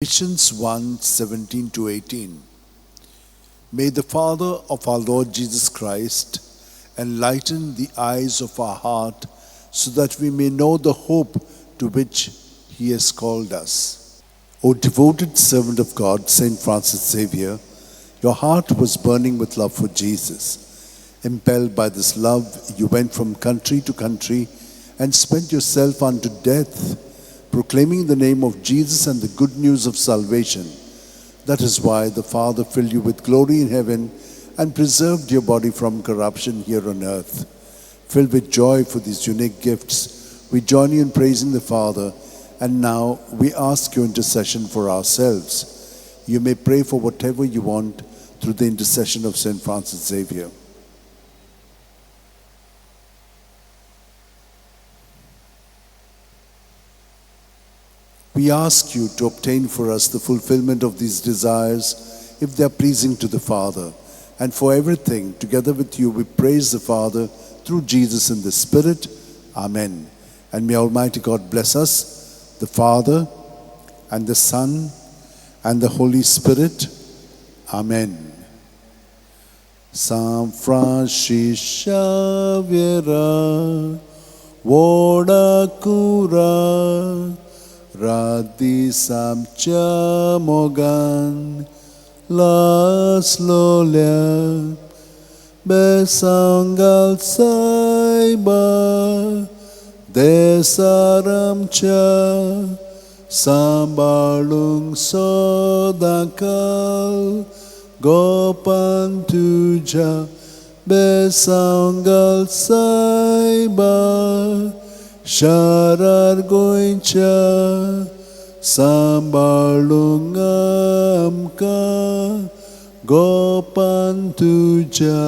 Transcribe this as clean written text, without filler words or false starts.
Galatians 1:17-18. May the Father of our Lord Jesus Christ enlighten the eyes of our heart so that we may know the hope to which He has called us. O devoted servant of God, Saint Francis Xavier, your heart was burning with love for Jesus. Impelled by this love, you went from country to country and spent yourself unto death, proclaiming the name of Jesus and the good news of salvation. That is why the Father filled you with glory in heaven and preserved your body from corruption here on earth. Filled with joy for these unique gifts, we join you in praising the Father, and now we ask your intercession for ourselves. You may pray for whatever you want through the intercession of Saint Francis Xavier. We ask you to obtain for us the fulfillment of these desires, if they are pleasing to the Father. And for everything, together with you, we praise the Father through Jesus in the Spirit. Amen. And may Almighty God bless us, the Father, and the Son, and the Holy Spirit. Amen. San Francis Xavier, Voda Cura, Radi samcha mogan las lolia besangal saiba desaramcha sambalung sodakal gopantuja besangal saiba Sharar goincha sambalungam ka gopantuja.